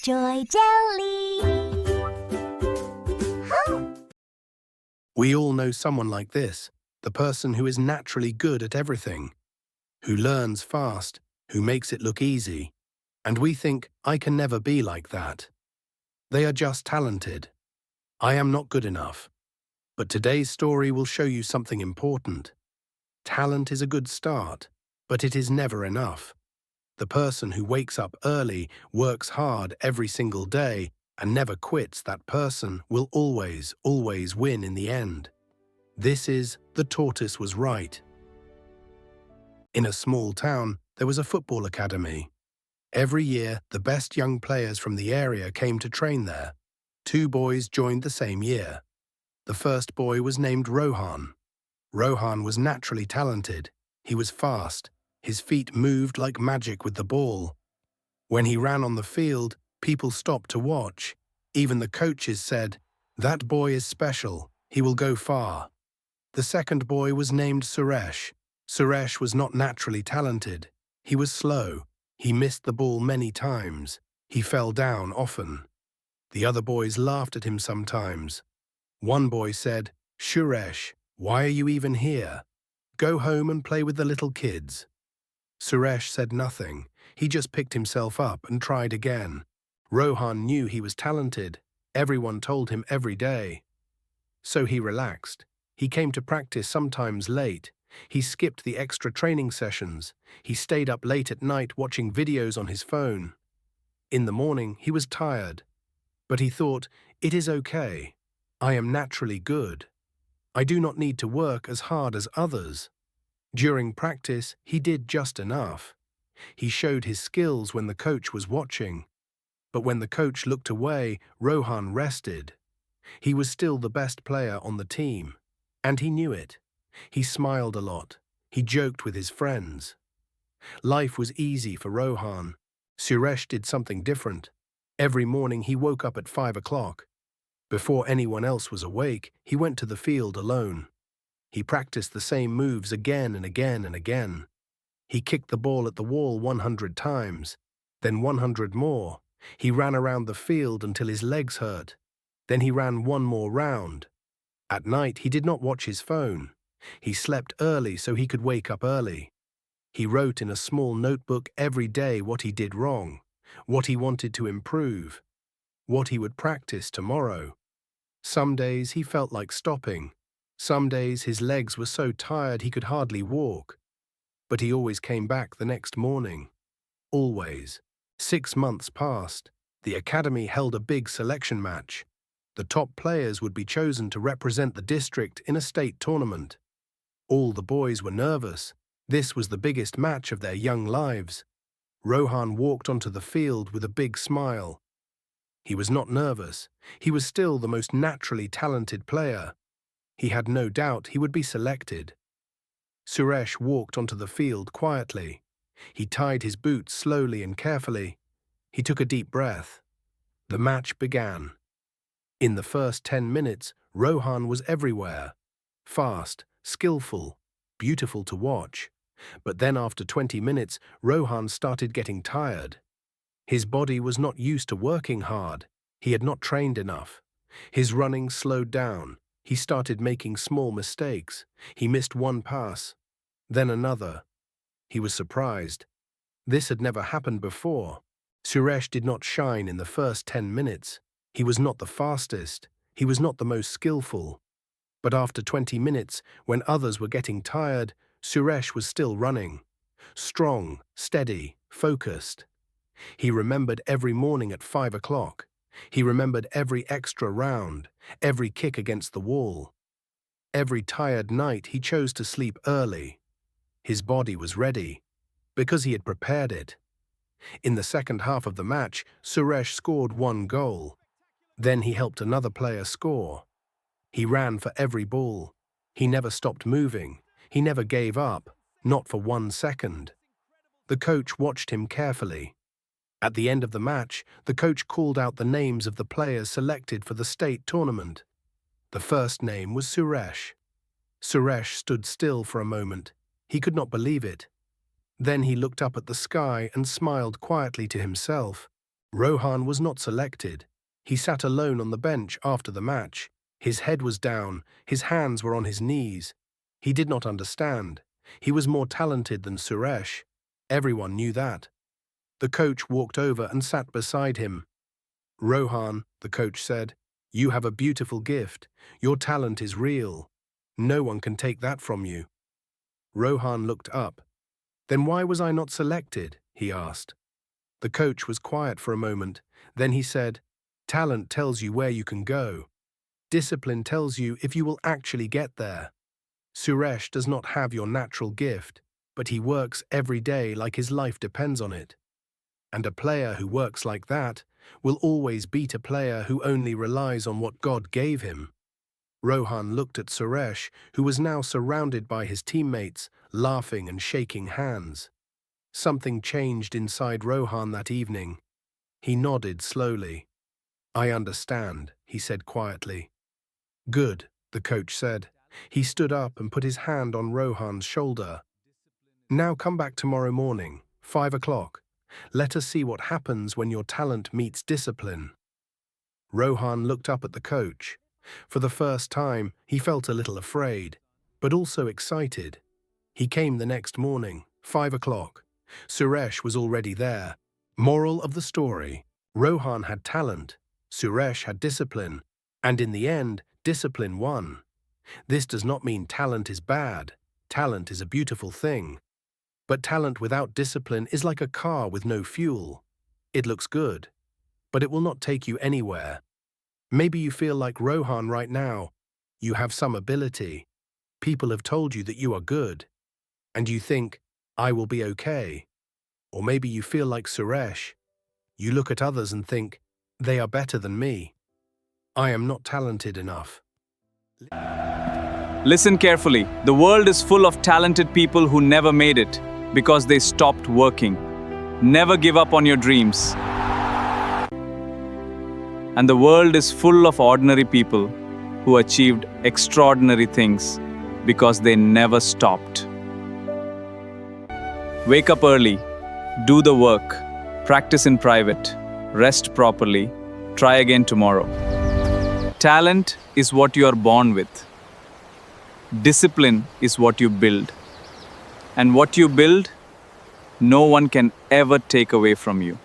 Joy Jelly! We all know someone like this, the person who is naturally good at everything, who learns fast, who makes it look easy, and we think, I can never be like that. They are just talented. I am not good enough. But today's story will show you something important. Talent is a good start, but it is never enough. The person who wakes up early, works hard every single day, and never quits, that person will always win in the end. This is The Tortoise Was Right. In a small town, there was a football academy. Every year, the best young players from the area came to train there. 2 boys joined the same year. The first boy was named Rohan. Rohan was naturally talented. He was fast. His feet moved like magic with the ball. When he ran on the field, people stopped to watch. Even the coaches said, "That boy is special. He will go far." The second boy was named Suresh. Suresh was not naturally talented. He was slow. He missed the ball many times. He fell down often. The other boys laughed at him sometimes. One boy said, "Suresh, why are you even here? Go home and play with the little kids." Suresh said nothing. He just picked himself up and tried again. Rohan knew he was talented. Everyone told him every day. So he relaxed. He came to practice sometimes late. He skipped the extra training sessions. He stayed up late at night watching videos on his phone. In the morning, he was tired. But he thought, it is okay. I am naturally good. I do not need to work as hard as others. During practice, he did just enough. He showed his skills when the coach was watching. But when the coach looked away, Rohan rested. He was still the best player on the team. And he knew it. He smiled a lot. He joked with his friends. Life was easy for Rohan. Suresh did something different. Every morning he woke up at 5 o'clock. Before anyone else was awake, he went to the field alone. He practiced the same moves again and again and again. He kicked the ball at the wall 100 times, then 100 more. He ran around the field until his legs hurt. Then he ran one more round. At night, he did not watch his phone. He slept early so he could wake up early. He wrote in a small notebook every day what he did wrong, what he wanted to improve, what he would practice tomorrow. Some days he felt like stopping. Some days his legs were so tired he could hardly walk. But he always came back the next morning. Always. 6 months passed. The academy held a big selection match. The top players would be chosen to represent the district in a state tournament. All the boys were nervous. This was the biggest match of their young lives. Rohan walked onto the field with a big smile. He was not nervous. He was still the most naturally talented player. He had no doubt he would be selected. Suresh walked onto the field quietly. He tied his boots slowly and carefully. He took a deep breath. The match began. In the first 10 minutes, Rohan was everywhere. Fast, skillful, beautiful to watch. But then after 20 minutes, Rohan started getting tired. His body was not used to working hard. He had not trained enough. His running slowed down. He started making small mistakes. He missed one pass, then another. He was surprised. This had never happened before. Suresh did not shine in the first 10 minutes. He was not the fastest. He was not the most skillful. But after 20 minutes, when others were getting tired, Suresh was still running. Strong, steady, focused. He remembered every morning at 5 o'clock. He remembered every extra round, every kick against the wall. Every tired night he chose to sleep early. His body was ready, because he had prepared it. In the second half of the match, Suresh scored 1 goal. Then he helped another player score. He ran for every ball. He never stopped moving. He never gave up, not for 1 second. The coach watched him carefully. At the end of the match, the coach called out the names of the players selected for the state tournament. The first name was Suresh. Suresh stood still for a moment. He could not believe it. Then he looked up at the sky and smiled quietly to himself. Rohan was not selected. He sat alone on the bench after the match. His head was down, his hands were on his knees. He did not understand. He was more talented than Suresh. Everyone knew that. The coach walked over and sat beside him. Rohan, the coach said, you have a beautiful gift. Your talent is real. No one can take that from you. Rohan looked up. Then why was I not selected? He asked. The coach was quiet for a moment. Then he said, talent tells you where you can go. Discipline tells you if you will actually get there. Suresh does not have your natural gift, but he works every day like his life depends on it. And a player who works like that will always beat a player who only relies on what God gave him. Rohan looked at Suresh, who was now surrounded by his teammates, laughing and shaking hands. Something changed inside Rohan that evening. He nodded slowly. I understand, he said quietly. Good, the coach said. He stood up and put his hand on Rohan's shoulder. Now come back tomorrow morning, 5 o'clock. Let us see what happens when your talent meets discipline. Rohan looked up at the coach. For the first time, he felt a little afraid, but also excited. He came the next morning, 5 o'clock. Suresh was already there. Moral of the story: Rohan had talent, Suresh had discipline, and in the end, discipline won. This does not mean talent is bad. Talent is a beautiful thing. But talent without discipline is like a car with no fuel. It looks good, but it will not take you anywhere. Maybe you feel like Rohan right now. You have some ability. People have told you that you are good. And you think, I will be okay. Or maybe you feel like Suresh. You look at others and think, they are better than me. I am not talented enough. Listen carefully. The world is full of talented people who never made it because they stopped working. Never give up on your dreams. And the world is full of ordinary people who achieved extraordinary things because they never stopped. Wake up early, do the work, practice in private, rest properly, try again tomorrow. Talent is what you are born with. Discipline is what you build. And what you build, no one can ever take away from you.